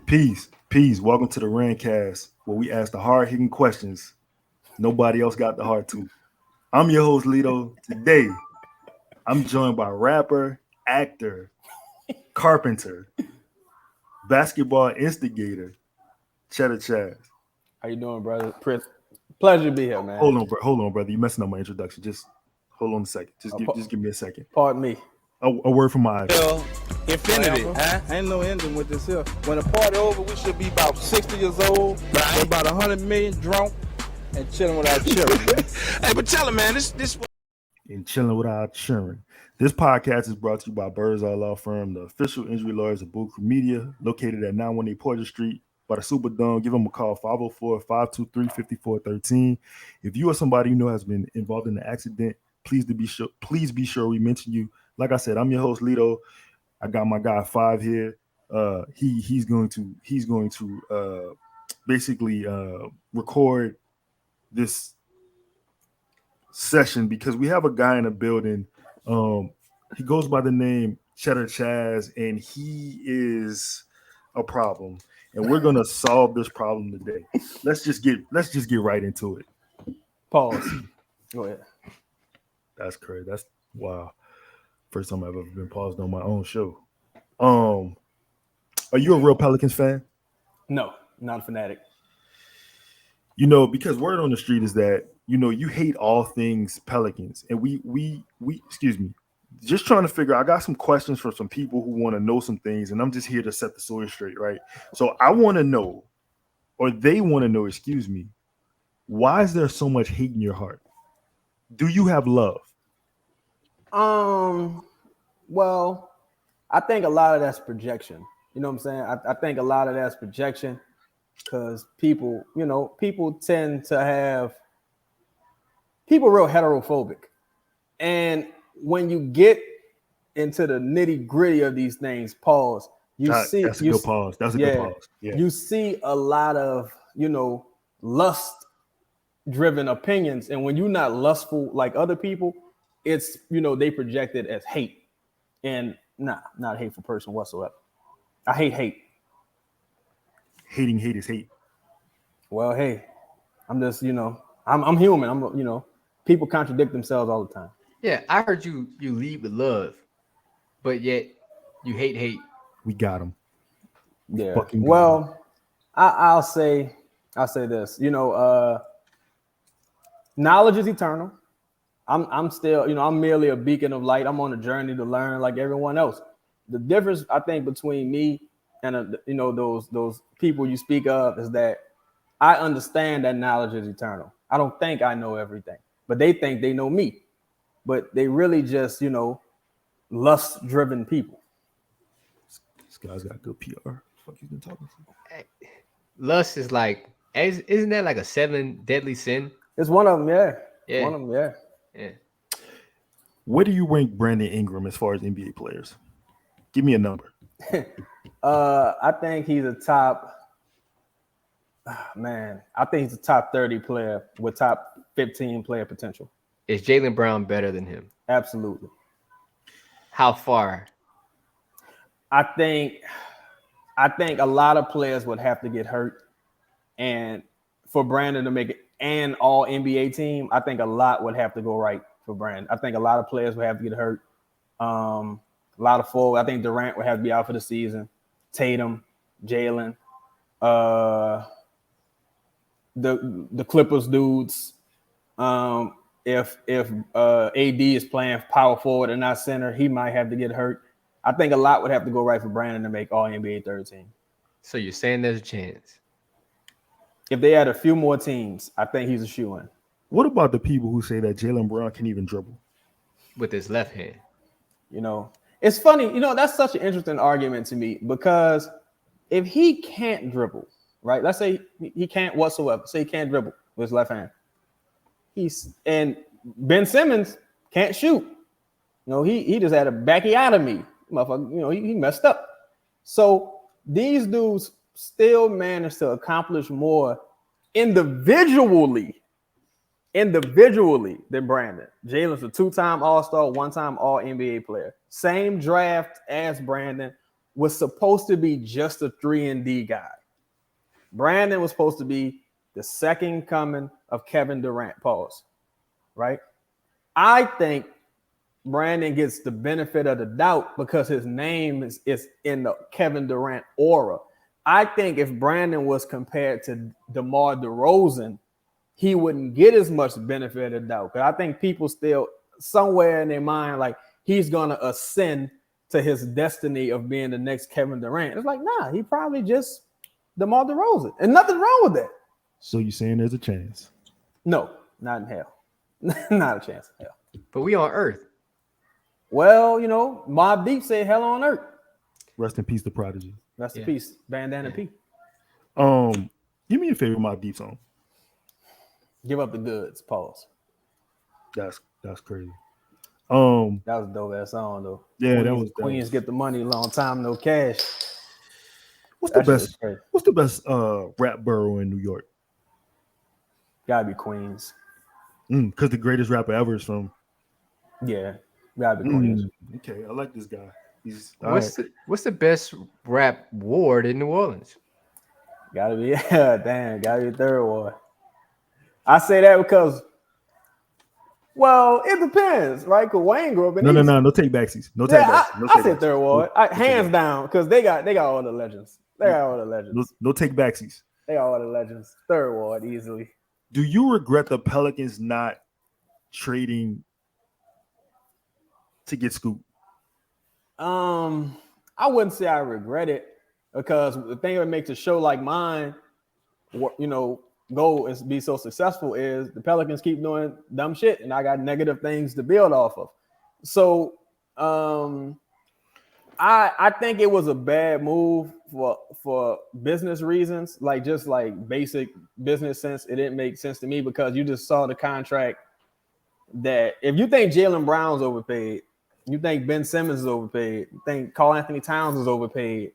Peace, peace. Welcome to the Rancast, where we ask the hard-hitting questions nobody else got the heart to. I'm your host, Lito. Today, I'm joined by rapper, actor, carpenter, basketball instigator, Chedda Chaz. How you doing, brother? Pleasure to be here, man. Hold on, brother. You messing up my introduction. Just hold on a second. Just give me a second. Pardon me. A word from my eyes. Well, infinity, huh? Ain't no ending with this here. When the party over, we should be about 60 years old, right? About 100 million drunk, and chilling with our children. Hey, but tell him, man, this. And chilling with our children. This podcast is brought to you by Birdseye Law Firm, the official injury lawyers of Bull Creek Media, located at 918 Porter Street by the Superdome. Give them a call, 504-523-5413. If you or somebody you know has been involved in an accident, please be sure we mention you. Like I said, I'm your host, Lito. I got my guy Five here. He's going to basically record this session because we have a guy in the building. He goes by the name Chedda Chaz, and he is a problem. And we're gonna solve this problem today. Let's just get right into it. Pause. Go ahead. That's crazy. That's wow. First time I've ever been paused on my own show. Are you a real Pelicans fan? No, not a fanatic. You know, because word on the street is that you hate all things Pelicans, and we excuse me, just trying to figure. I got some questions for some people who want to know some things, and I'm just here to set the story straight, right? So I want to know, or they want to know, excuse me, why is there so much hate in your heart? Do you have love? Well, I think a lot of that's projection. You know what I'm saying? I think a lot of that's projection because people tend to have people real heterophobic. And when you get into the nitty gritty of these things, pause. That's a good pause. That's a good pause. Yeah. You see a lot of, lust driven opinions. And when you're not lustful like other people, it's, they project it as hate. And not a hateful person whatsoever. I hate hate. Hating hate is hate. Well, hey, I'm just, I'm human. I'm, people contradict themselves all the time. Yeah, I heard you lead with love, but yet you hate. We got him. Yeah. Well, I'll say this. Knowledge is eternal. I'm still, I'm merely a beacon of light. I'm on a journey to learn like everyone else. The difference I think between me and those people you speak of is that I understand that knowledge is eternal. I don't think I know everything, but they think they know me. But they really just, lust-driven people. This guy's got good PR. What the fuck you been talking to? Lust is like, isn't that like a 7 deadly sin? It's one of them, yeah. Yeah. One of them, yeah. Yeah. Where do you rank Brandon Ingram as far as NBA players? Give me a number. I think he's a top. I think he's a top 30 player with top 15 player potential. Is Jaylen Brown better than him? Absolutely. How far? I think a lot of players would have to get hurt, and for Brandon to make it an all NBA team, I think a lot would have to go right for Brandon. I think a lot of players would have to get hurt. A lot of forward. I think Durant would have to be out for the season. Tatum, Jalen, the Clippers dudes. If AD is playing power forward and not center, he might have to get hurt. I think a lot would have to go right for Brandon to make all NBA third team. So you're saying there's a chance? If they had a few more teams, I think he's a shoo-in. What about the people who say that Jaylen Brown can even dribble? With his left hand. It's funny. That's such an interesting argument to me because if he can't dribble, right? Let's say he can't whatsoever. Say he can't dribble with his left hand. And Ben Simmons can't shoot. He just had a backiotomy. Motherfucker, he messed up. So these dudes still managed to accomplish more individually than Brandon. Jalen's a 2-time All-Star, 1-time All-NBA player. Same draft as Brandon, was supposed to be just a 3-and-D guy. Brandon was supposed to be the second coming of Kevin Durant. Pause. Right? I think Brandon gets the benefit of the doubt because his name is in the Kevin Durant aura. I think if Brandon was compared to DeMar DeRozan, he wouldn't get as much benefit of the doubt. Because I think people still somewhere in their mind like he's gonna ascend to his destiny of being the next Kevin Durant. It's like, nah, he probably just DeMar DeRozan, and nothing wrong with that. So you saying there's a chance? No, not in hell. Not a chance in hell. But we on Earth. Well, Mobb Deep said hell on earth. Rest in peace, the Prodigy. Rest in peace, Bandana P. Give me a favorite Mobb Deep song. Give up the goods. Pause. That's crazy. That was a dope ass song though. Yeah, Queens get the money, long time no cash. What's the best rap borough in New York? Gotta be Queens. Because the greatest rapper ever is from. Yeah, gotta be Queens. Okay, I like this guy. What's the best rap ward in New Orleans? Gotta be gotta be Third Ward. I say that because, well, it depends, right? Because Wayne grew up in no take backsies. No take backsies. I said Third Ward. Hands down, because they got all the legends. They got all the legends. No take backsies. They got all the legends. Third Ward easily. Do you regret the Pelicans not trading to get Scoop? I wouldn't say I regret it because the thing that makes a show like mine, go and be so successful is the Pelicans keep doing dumb shit, and I got negative things to build off of. So, I think it was a bad move for business reasons, like just like basic business sense. It didn't make sense to me because you just saw the contract that if you think Jaylen Brown's overpaid, you think Ben Simmons is overpaid, you think Karl Anthony Towns is overpaid.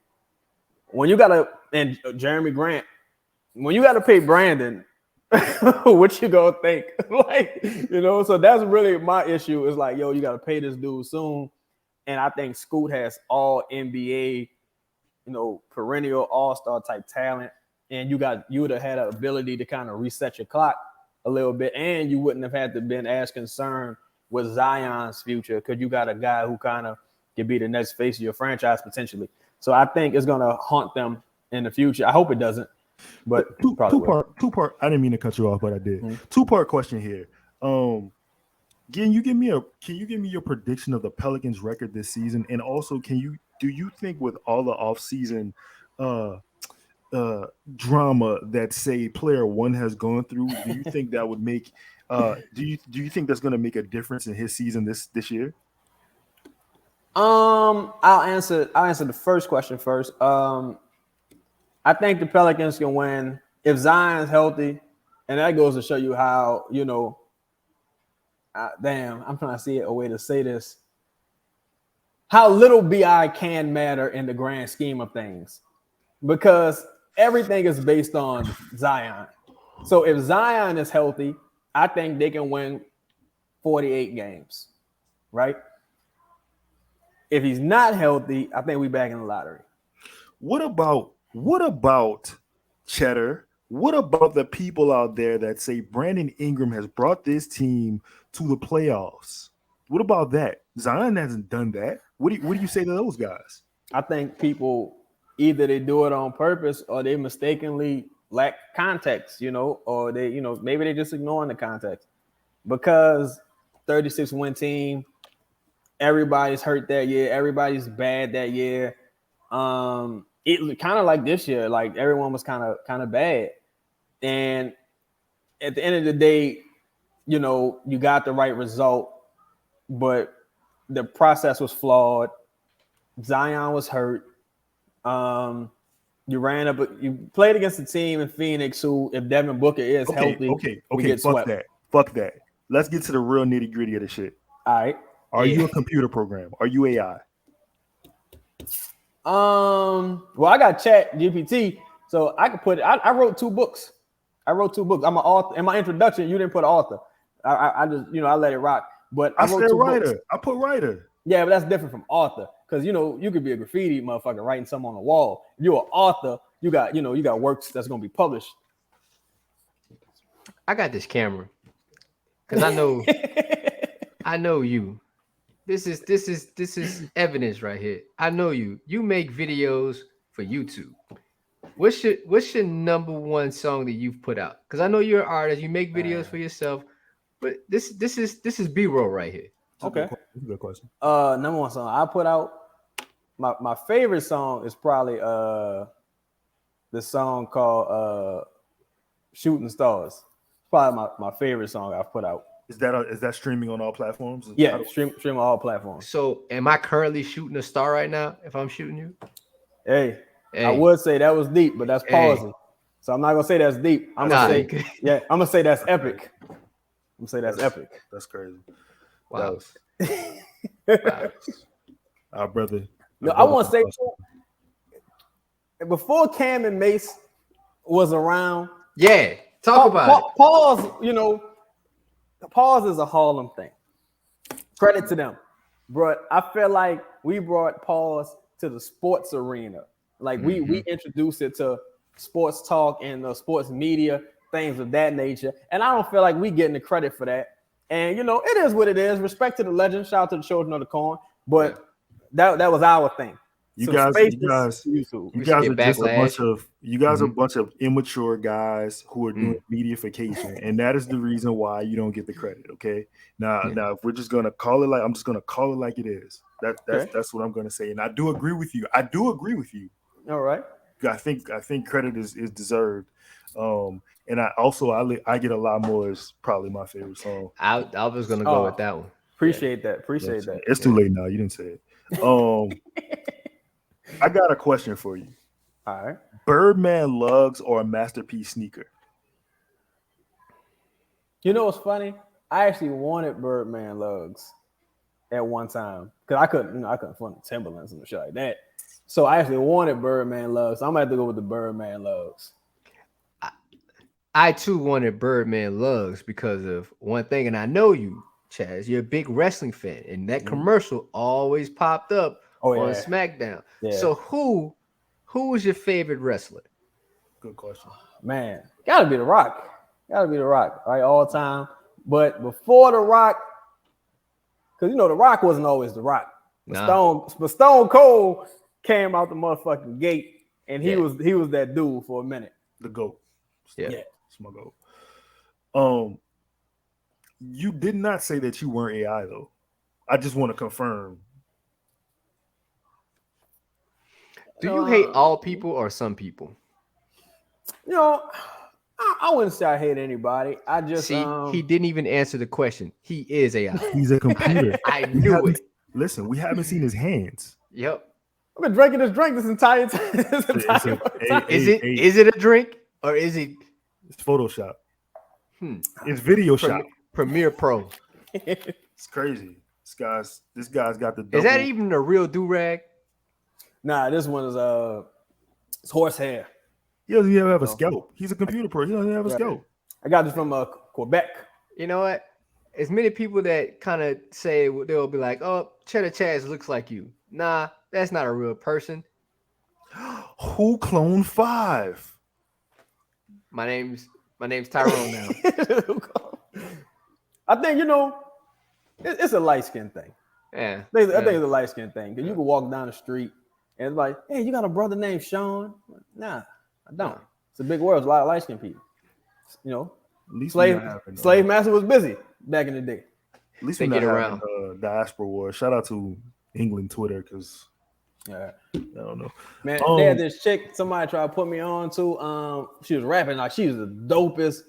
When you and Jeremy Grant, when you gotta pay Brandon, what you gonna think? So that's really my issue. Is like, you gotta pay this dude soon. And I think Scoot has all NBA, perennial all-star type talent. And you would have had an ability to kind of reset your clock a little bit. And you wouldn't have had to been as concerned with Zion's future because you got a guy who kind of could be the next face of your franchise potentially. So I think it's going to haunt them in the future. I hope it doesn't. But two part. I didn't mean to cut you off, but I did. Mm-hmm. 2-part question here. Can you give me your prediction of the Pelicans record this season? And also, do you think with all the offseason drama that say player one has gone through, do you think that would make do you think that's going to make a difference in his season this year? I'll answer the first question first. I think the Pelicans can win if Zion's healthy, and that goes to show you how, I'm trying to see a way to say this. How little BI can matter in the grand scheme of things, because everything is based on Zion. So if Zion is healthy, I think they can win 48 games, right? If he's not healthy, I think we back in the lottery. What about Cheddar? What about the people out there that say Brandon Ingram has brought this team to the playoffs? What about that? Zion hasn't done that. What do you say to those guys? I think people either they do it on purpose or they mistakenly lack context, or they, maybe they're just ignoring the context. Because 36-win team, everybody's hurt that year, everybody's bad that year. It kind of like this year, like everyone was kind of bad. And at the end of the day, you got the right result, but the process was flawed. Zion was hurt. You played against a team in Phoenix who, if Devin Booker is healthy, we get swept. Fuck that. Let's get to the real nitty gritty of the shit. All right. Are you a computer program? Are you AI? Well, I got Chat GPT, so I could put it. I wrote 2 books. I'm an author. In my introduction, you didn't put author. I just, I let it rock. But I said writer. Books. I put writer. Yeah, but that's different from author. because you could be a graffiti motherfucker writing something on the wall. If you're an author, you got works that's gonna be published. I got this camera because I know you. This is evidence right here. I know you. You make videos for YouTube. What's your number one song that you've put out? Because I know you're an artist. You make videos for yourself, but this is B-roll right here. Okay. That's a good question. Number one song I put out. My favorite song is probably the song called "Shooting Stars." It's probably my favorite song I've put out. Is that streaming on all platforms? Yeah, stream on all platforms. So, am I currently shooting a star right now? If I'm shooting you, Hey. I would say that was deep, but that's pausing. So I'm not gonna say that's deep. I'm gonna say that's epic. I'm gonna say that's epic. That's crazy. Wow. Our brother. I want to say before Cam and Mace was around. Yeah, talk about it. Pause. Pause is a Harlem thing. Credit to them, but I feel like we brought pause to the sports arena. Like we introduced it to sports talk and the sports media, things of that nature. And I don't feel like we getting the credit for that. And it is what it is. Respect to the legend. Shout out to the children of the corn. But that was our thing. You guys are just a bunch of immature guys who are doing mediafication, and that is the reason why you don't get the credit. Okay. Now if we're just gonna call it I'm just gonna call it like it is. That's what I'm gonna say. And I do agree with you. All right. I think credit is deserved. And I get a lot more is probably my favorite song. I was gonna go with that one. Appreciate that. It's too late now. You didn't say it. I got a question for you. All right. Birdman lugs or a masterpiece sneaker? What's funny? I actually wanted Birdman lugs at one time because I couldn't afford the Timberlands and shit like that. So I actually wanted Birdman lugs. So I'm gonna have to go with the Birdman lugs. I too wanted Birdman lugs because of one thing, and I know you, Chaz. You're a big wrestling fan, and that commercial always popped up on SmackDown. Yeah. So who was your favorite wrestler? Good question. Man, gotta be The Rock. Right, all time. But before The Rock, because The Rock wasn't always The Rock. But Stone Cold came out the motherfucking gate, and he was that dude for a minute. The GOAT. Yeah. It's my GOAT. You did not say that you weren't AI though. I just want to confirm. Do you hate all people or some people? I wouldn't say I hate anybody. I just he didn't even answer the question. He is AI. He's a computer. I knew it. Listen, we haven't seen his hands. Yep. I've been drinking this drink this entire time. Is it a drink or is it? It's Photoshop. It's video shop. Premiere Pro. It's crazy. This guy's got the double. Is that even a real do-rag? Nah, this one is it's horsehair. He doesn't even have a scalp. He's a computer pro. He doesn't have a scalp. I got this from Quebec. You know what? As many people that kind of say they'll be like, "Oh, Chedda Chaz looks like you." Nah, that's not a real person. Who cloned 5? My name's Tyrone now. I think it's a light skin thing. Yeah, I think it's a light skin thing because you can walk down the street and it's like, hey, you got a brother named Sean? Nah, I don't. It's a big world. There's a lot of light skinned people. Slave master was busy back in the day. At least we get around diaspora war. Shout out to England Twitter because I don't know. Man, they had this chick. Somebody tried to put me on to. She was rapping like she was the dopest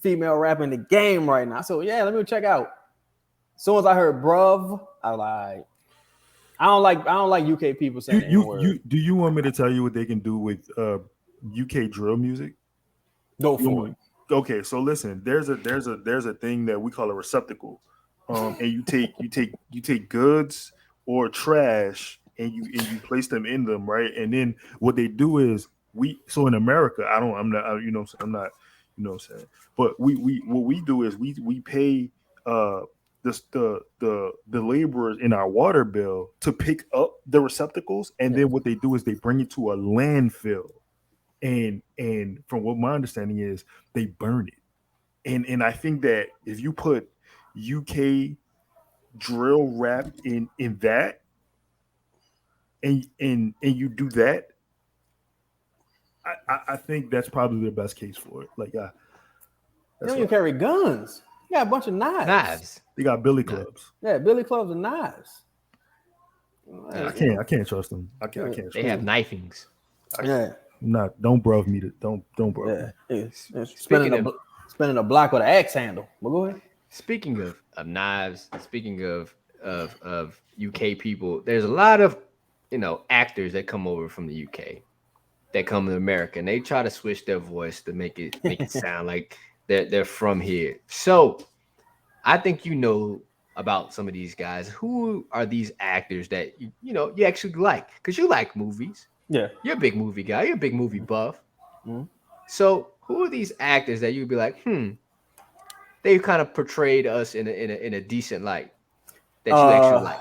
female rapper in the game right now. So yeah, let me check out. As soon as I heard "bruv," I was like, I don't like UK people saying do you want me to tell you what they can do with UK drill music? Go for it. Okay, so listen, there's a thing that we call a receptacle, and you take goods or trash and you place them in them, right? And then what they do is in America, I'm not, but what we do is we pay the laborers in our water bill to pick up the receptacles, and then what they do is they bring it to a landfill, and from what my understanding is, they burn it. And I think that if you put UK drill rap in that, and you do that, I think that's probably the best case for it. Like, you don't even carry guns. You got a bunch of knives. They got billy clubs. Yeah, billy clubs and knives. I can't trust them. I can't. Trust They have them. knifings. Don't bruv me to don't bruv. Yeah. Spinning a block with an axe handle. Well, go ahead. Speaking of knives, speaking of UK people, there's a lot of actors that come over from the UK that come to America, and they try to switch their voice to make it sound like they're from here. So I think about some of these guys. Who are these actors that you actually like? Because you like movies. Yeah, you're a big movie guy. You're a big movie buff. Mm-hmm. So who are these actors that you'd be like, they kind of portrayed us in a decent light that you actually like?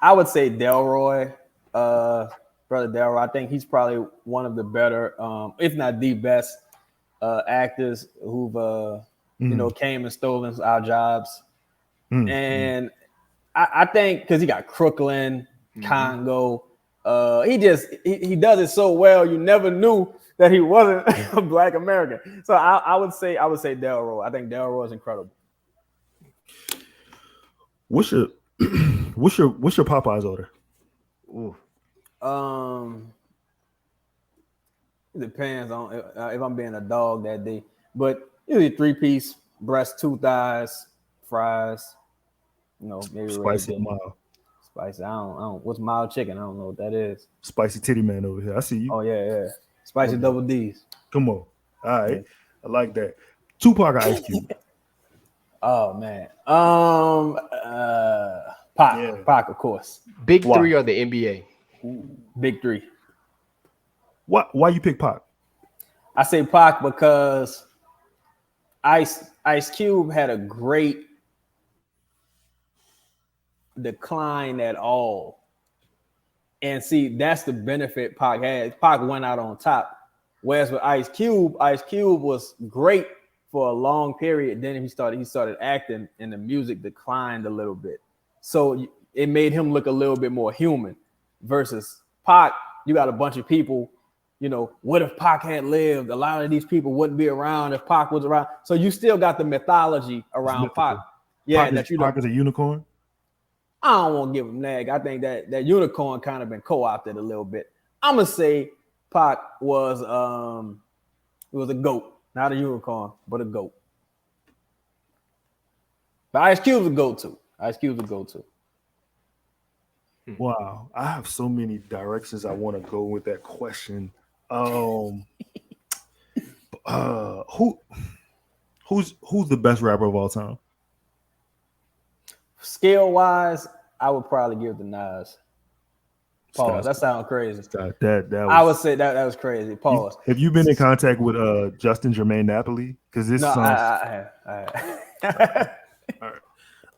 I would say Delroy, brother Delroy. I think he's probably one of the better, if not the best, actors who've came and stolen our jobs. And I think because he got Crooklyn, Congo, he does it so well. You never knew that he wasn't a Black American. So I would say Delroy. I think Delroy is incredible. What's your Popeyes order? Ooh. It depends on if I'm being a dog that day, but usually 3-piece, breast, 2 thighs, fries. Maybe spicy mild. Spicy. I don't. What's mild chicken? I don't know what that is. Spicy titty man over here. I see you. Oh yeah. Spicy double D's. Come on. All right. I like that. Tupac or Ice Cube? Oh man. Pac. Yeah. Pac, of course. Big three or the NBA? Big three. Why you pick Pac? I say Pac because Ice Cube had a great decline at all. And see, that's the benefit Pac had. Pac went out on top. Whereas with Ice Cube was great for a long period. Then he started acting and the music declined a little bit. So it made him look a little bit more human versus Pac. You got a bunch of people, what if Pac had lived? A lot of these people wouldn't be around if Pac was around. So you still got the mythology around Pac. Yeah, Pac is a unicorn. I don't want to give him nag. I think that unicorn kind of been co-opted a little bit. I'm gonna say Pac was a goat, not a unicorn, but a goat. But Ice Cube's a goat too. Wow, I have so many directions I want to go with that question. Who's the best rapper of all time? Skill wise, I would probably give the Nas. Pause. That sounds crazy. I would say that was crazy. Pause. Have you been in contact with Justin Jermaine Napoli? Because this I have.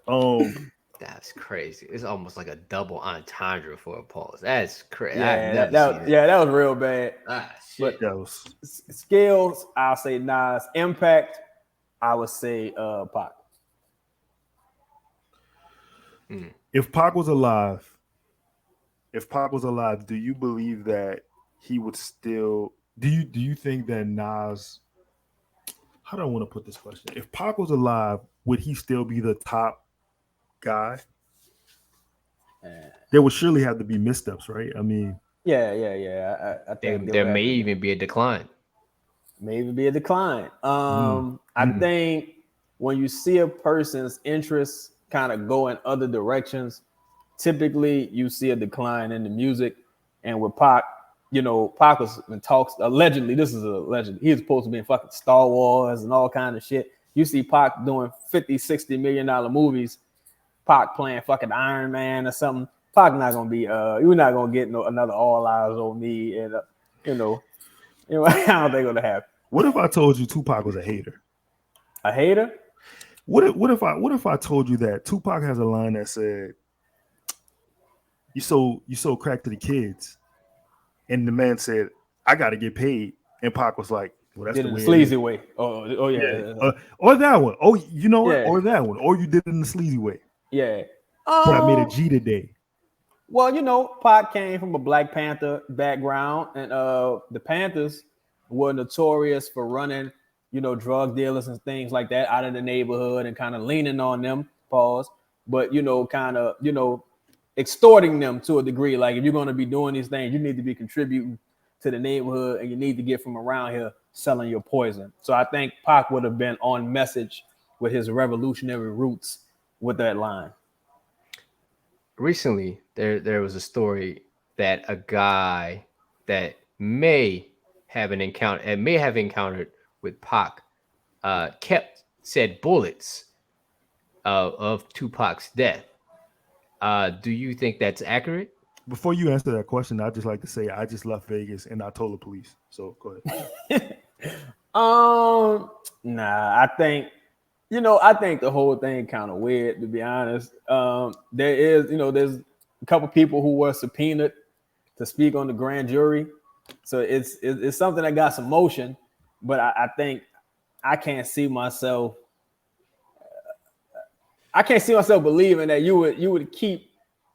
All right. That's crazy. It's almost like a double entendre for a pause. That's crazy. Yeah, that was real bad. Shit. But skills, I'll say Nas. Impact, I would say Pac. If Pac was alive, do you believe that he would still? Do you think that Nas? How do I want to put this question? If Pac was alive, would he still be the top guy? There would surely have to be missteps, right? I mean, yeah. I think there may even be a decline. I think when you see a person's interests kind of go in other directions, typically you see a decline in the music. And with Pac, Pac was in talks allegedly. This is a legend. He was supposed to be in fucking Star Wars and all kind of shit. You see Pac doing $50-60 million movies. Pac playing fucking Iron Man or something. Pac not gonna be. You're not gonna get another All Eyes on Me, and I don't think gonna happen. What if I told you Tupac was a hater? A hater? What if I told you that Tupac has a line that said, you sold crack to the kids," and the man said, "I got to get paid," and Pac was like, "Well, that's Did the it the way it is." sleazy way. Oh Yeah, yeah. or that one. Oh, you know what? Yeah. Or that one. Or you did it in the sleazy way. Yeah. But I made a G today. Well, Pac came from a Black Panther background, and the Panthers were notorious for running, drug dealers and things like that out of the neighborhood and kind of leaning on them, pause, but kind of, extorting them to a degree. Like, if you're going to be doing these things, you need to be contributing to the neighborhood, and you need to get from around here selling your poison. So I think Pac would have been on message with his revolutionary roots with that line. Recently, there was a story that a guy that may have encountered with Pac kept said bullets of Tupac's death. Do you think that's accurate? Before you answer that question, I'd just like to say I just left Vegas and I told the police. So go ahead. Nah, I think the whole thing kind of weird, to be honest. There's a couple people who were subpoenaed to speak on the grand jury, so it's something that got some motion. But I think I can't see myself believing that you would keep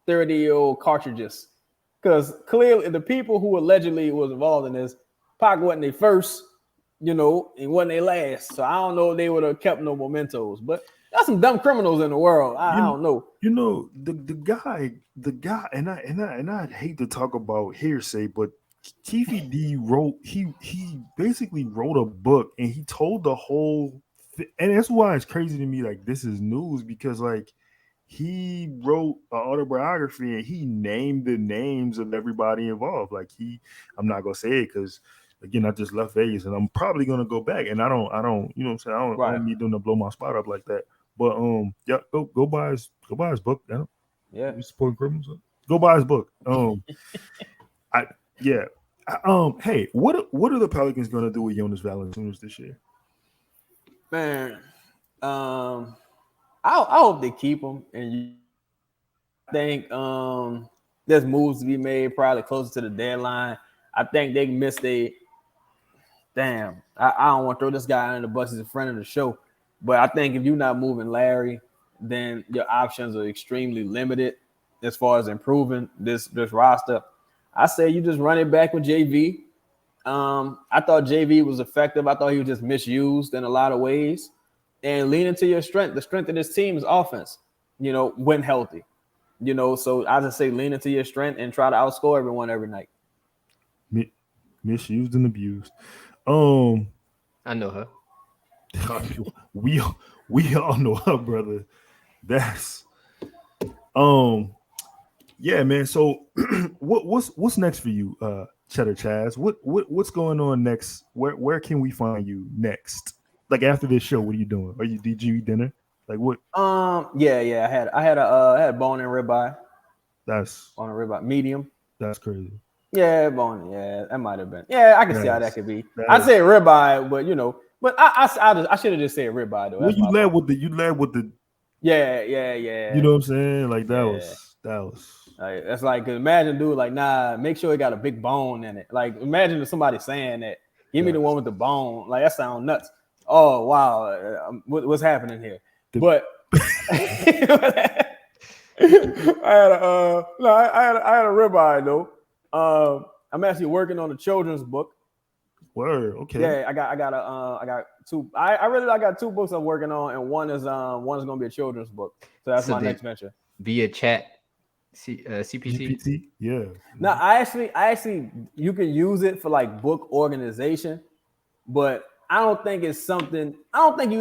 30-year-old cartridges, because clearly the people who allegedly was involved in this, Pac wasn't their first. It wasn't their last. So I don't know if they would have kept no mementos. But there's some dumb criminals in the world. I don't know. The guy, and I hate to talk about hearsay, but Keefe D wrote, he basically wrote a book and he told the whole and that's why it's crazy to me, like, this is news, because like he wrote an autobiography and he named the names of everybody involved. Like I'm not gonna say it because again, I just left Vegas and I'm probably gonna go back, and I don't, you know what I'm saying? I don't need them to blow my spot up like that. But yeah, go buy his book. Yeah, we support criminals. Go buy his book. Hey, what are the Pelicans gonna do with Jonas Valanciunas this year? Man, I hope they keep him, and I think there's moves to be made probably closer to the deadline. I think they missed I don't want to throw this guy under the bus. He's a friend of the show. But I think if you're not moving Larry, then your options are extremely limited as far as improving this roster. I say you just run it back with JV. I thought JV was effective. I thought he was just misused in a lot of ways. And lean into your strength. The strength of this team is offense, when healthy. So I just say lean into your strength and try to outscore everyone every night. Misused and abused. I know her. We all know her, brother. That's yeah, man. So what's next for you, Chedda Chaz? What's going on next? Where can we find you next? Like after this show, what are you doing? Did you eat dinner? Like what? Yeah. I had a bone and ribeye. That's on a ribeye, medium. That's crazy. Yeah, bone. Yeah, that might have been. Yeah, I can see how that could be. I is. said ribeye, but but I should have just said ribeye though. Well, you led with the. Yeah. You know what I'm saying? Like that was. Like, that's like, imagine dude like, nah, make sure it got a big bone in it. Like, imagine if somebody saying that, give me the one with the bone. Like, that sounds nuts. Oh wow, what's happening here? But I had a ribeye though. I'm actually working on a children's book. Word, okay. Yeah, I got two. I got two books I'm working on, and one is gonna be a children's book. So that's my next venture. Via chat, CPT. GPT? Yeah. Now I actually you can use it for like book organization, but I don't think you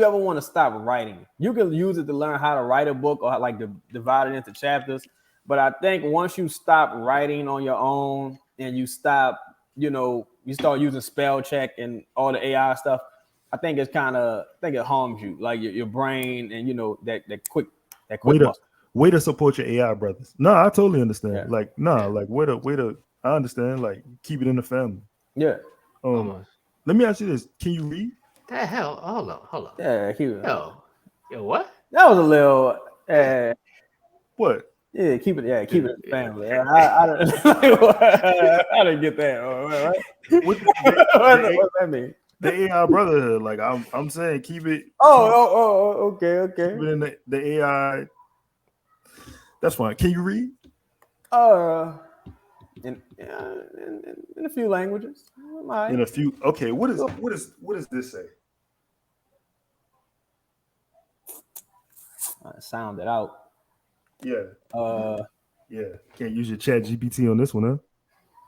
ever want to stop writing. You can use it to learn how to write a book or like to divide it into chapters. But I think once you stop writing on your own and you stop, you start using spell check and all the AI stuff, I think it harms you, like your brain and that quick way to support your AI brothers. No, I totally understand. Yeah. Like, way to I understand, like keep it in the family. Yeah. Let me ask you this. Can you read? The hell? Hold on. Yeah, Yo, Yo, what? That was a little. What? Yeah, keep it family. I didn't get that. What What's that mean? the AI brotherhood? Like I'm saying, keep it. Okay. Keep it in the AI. That's fine. Can you read? In a few languages. In a few. Okay. What does this say? Sound it out. Yeah. Yeah. Can't use your Chat GPT on this one, huh?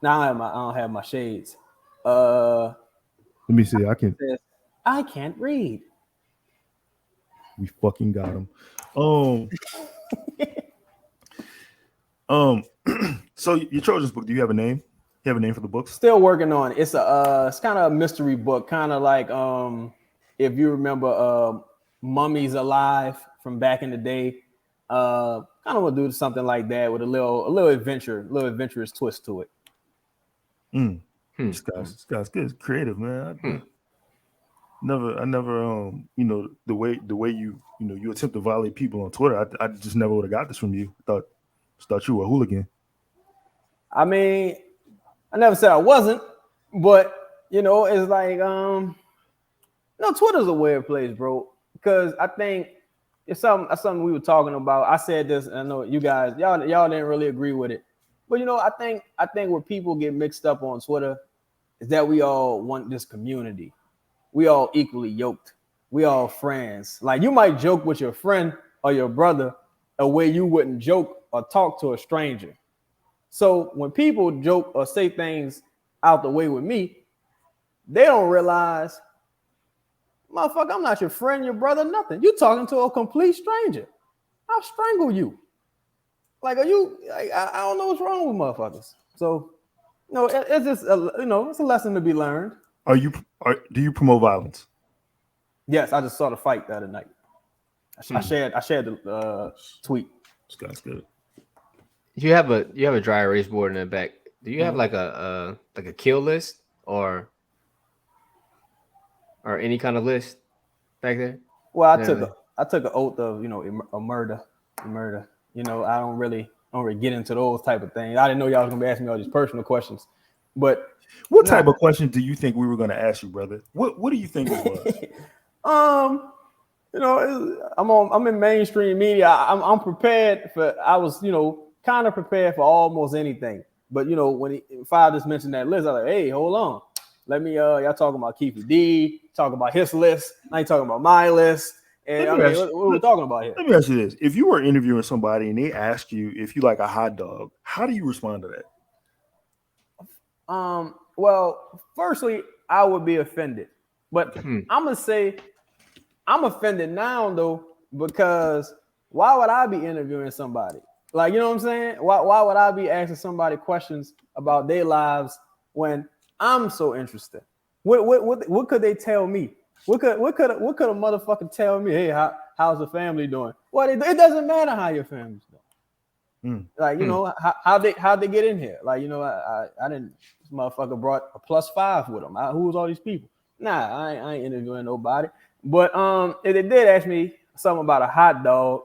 Now I don't have my shades. Let me see. I can't read. We fucking got him. So your children's book, do you have a name? You have a name for the books? Still working on it. It's kind of a mystery book, kind of like if you remember Mummies Alive from back in the day. Kind of want to do something like that with a little adventurous twist to it. This guy's good. It's creative, man. I never the way you you attempt to violate people on Twitter. I just never would have got this from you. Thought you were a hooligan. I mean, I never said I wasn't, but it's like Twitter's a weird place, bro. Because I think it's something we were talking about. I said this, and I know you guys, y'all didn't really agree with it. But I think where people get mixed up on Twitter is that we all want this community. We all equally yoked. We all friends. Like you might joke with your friend or your brother a way you wouldn't joke or talk to a stranger. So when people joke or say things out the way with me, they don't realize, motherfucker, I'm not your friend, your brother, nothing. You talking to a complete stranger. I'll strangle you. Like, are you? I don't know what's wrong with motherfuckers. So, it's just it's a lesson to be learned. Do you promote violence? Yes, I just saw the fight the other night. I shared the tweet. This guy's good. You have a dry erase board in the back. Do you have like a kill list or any kind of list back there? Well, I took an oath of a murder. I don't really get into those type of things. I didn't know y'all was gonna be asking me all these personal questions. But what type of question do you think we were gonna ask you, brother? What do you think it was? I'm in mainstream media. I'm prepared for. I was kind of prepared for almost anything. But when Five just mentioned that list, I was like, hey, hold on. Let me y'all talking about Keefy D, talking about his list. Now you talking about my list. And what are we talking about here? Let me ask you this. If you were interviewing somebody and they ask you if you like a hot dog, how do you respond to that? Well, firstly, I would be offended. But I'm gonna say I'm offended now though, because why would I be interviewing somebody? Like, you know what I'm saying? Why would I be asking somebody questions about their lives when I'm so interested? What could they tell me? What could a motherfucker tell me? Hey, how's the family doing? Well, it doesn't matter how your family's doing. Like, how they get in here? Like, I didn't. This motherfucker brought a +5 with him. Who was all these people? Nah, I ain't interviewing nobody. But if they did ask me something about a hot dog,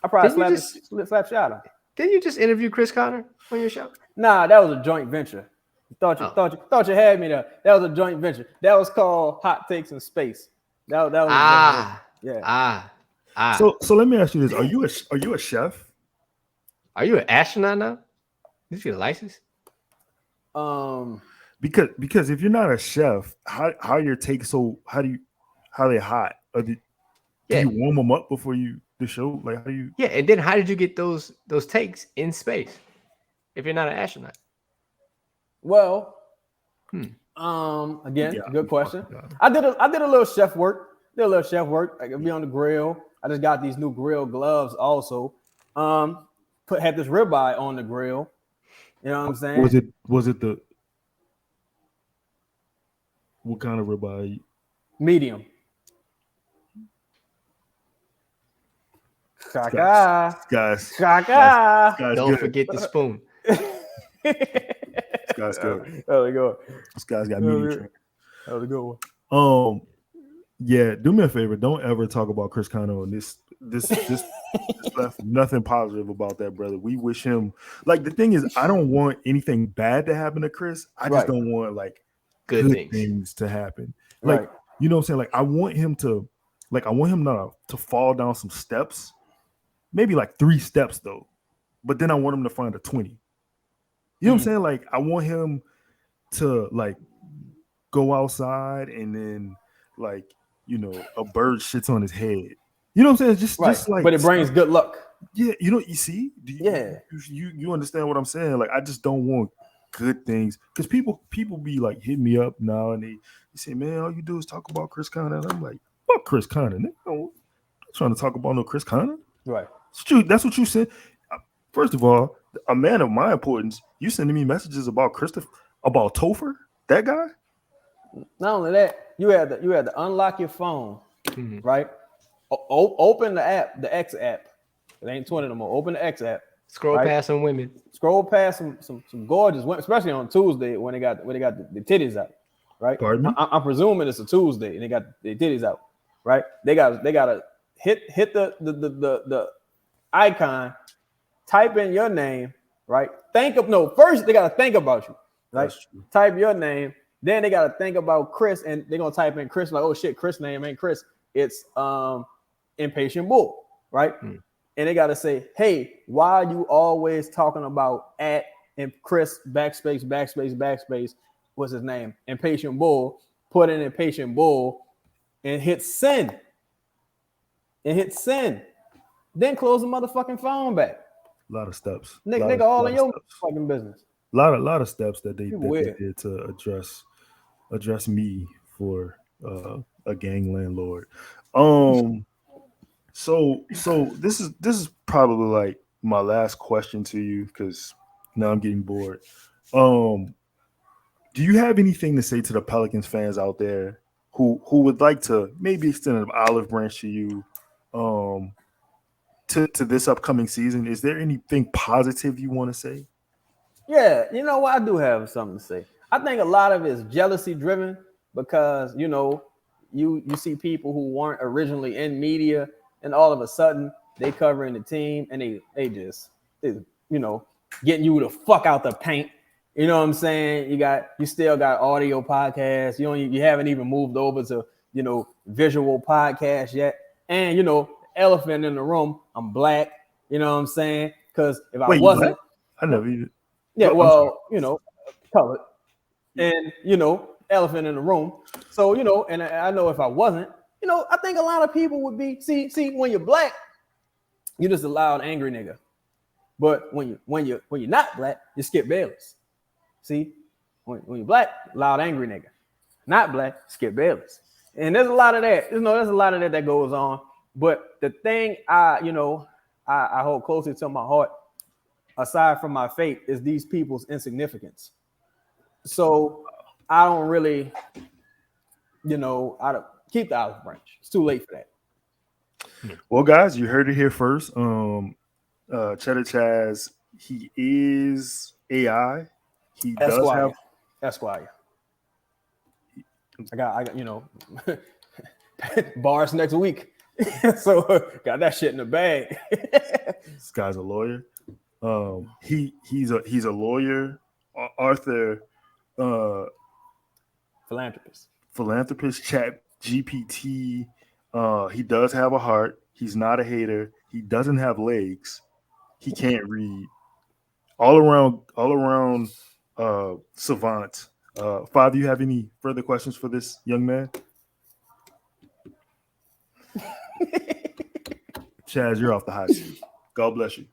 I probably slap shot him. Didn't you just interview Chris Connor on your show? Nah, that was a joint venture. Thought you had me there. That was a joint venture. That was called Hot Takes in Space. That was yeah. So let me ask you this: Are you a chef? Are you an astronaut now? Did you get a license? Because if you're not a chef, how are your takes how are they hot? Do you warm them up before the show? Like, how do you? Yeah, and then how did you get those takes in space if you're not an astronaut? Well, again, good question. I did a little chef work. I could be on the grill. I just got these new grill gloves also. Had this ribeye on the grill. You know what I'm saying? Was it what kind of ribeye? Medium. Guys. Don't forget the spoon. This guy's good. There we go. This guy's got medium. That was a good one. Yeah, do me a favor. Don't ever talk about Chris Conner on this left. Nothing positive about that, brother. We wish him like the thing is, I don't want anything bad to happen to Chris. I just Right. don't want like Good good things. things to happen. Like, Right. you know what I'm saying? Like, I want him not to fall down some steps, maybe like 3 steps though. But then I want him to find a 20. You know what I'm saying? Like, I want him to like go outside and then like, you know, a bird shits on his head. You know what I'm saying? Just like, but it brings good luck. yeah, you know, you see, Yeah. you understand what I'm saying? Like, I just don't want good things because people be like hitting me up now and they say, man, all you do is talk about Chris Conner. And I'm like, fuck Chris Conner. Nigga, I'm not trying to talk about no Chris Conner. Right. That's what you said. First of all, a man of my importance, you sending me messages about about Topher, that guy. Not only that, you had to unlock your phone, right? Open the app, the X app. It ain't 20 no more. Open the X app. Scroll right? past some women. Scroll past some gorgeous women, especially on Tuesday when they got the titties out, right? Pardon me? I'm presuming it's a Tuesday and they got the titties out, right? They gotta hit the icon, type in your name, right? First they gotta think about you, right? Type your name, then they gotta think about Chris, and they're gonna type in Chris, like, oh shit, Chris name ain't Chris, it's Impatient Bull, right? And they got to say, hey, why are you always talking about at and Chris backspace, what's his name? Impatient Bull. Put in Impatient Bull and hit send. Then close the motherfucking phone back. A lot of steps. Nigga, all in your fucking business. A lot of steps that they weird. did to address me for a gang landlord. So this is probably like my last question to you because now I'm getting bored. Do you have anything to say to the Pelicans fans out there who would like to maybe extend an olive branch to you to this upcoming season? Is there anything positive you want to say? Yeah, you know what? I do have something to say. I think a lot of it is jealousy driven because, you know, you see people who weren't originally in media and all of a sudden they covering the team and they just you know, getting you the fuck out the paint. You know what I'm saying? You still got audio podcasts. You haven't even moved over to, you know, visual podcast yet. And, you know, elephant in the room, I'm black. You know what I'm saying? Because if I wasn't, I never even. Yeah, well, you know, colored. And, you know, elephant in the room. So, you know, and I know if I wasn't, you know, I think a lot of people would be see when you're black, you're just a loud, angry nigga. But when you're not black, you Skip Bayless. See, when you're black, loud, angry nigga. Not black, Skip Bayless. And there's a lot of that. You know, there's a lot of that goes on. But the thing I hold closely to my heart, aside from my faith, is these people's insignificance. So I don't really, you know, keep the olive branch. It's too late for that. Well, guys, you heard it here first. Chedda Chaz, he is AI. He does have Esquire. I got, you know, bars next week. So got that shit in the bag. This guy's a lawyer. He's a lawyer, Arthur, philanthropist, chat GPT. He does have a heart. He's not a hater. He doesn't have legs. He can't read. All around savant. Five, do you have any further questions for this young man? Chaz, you're off the hot seat. God bless you.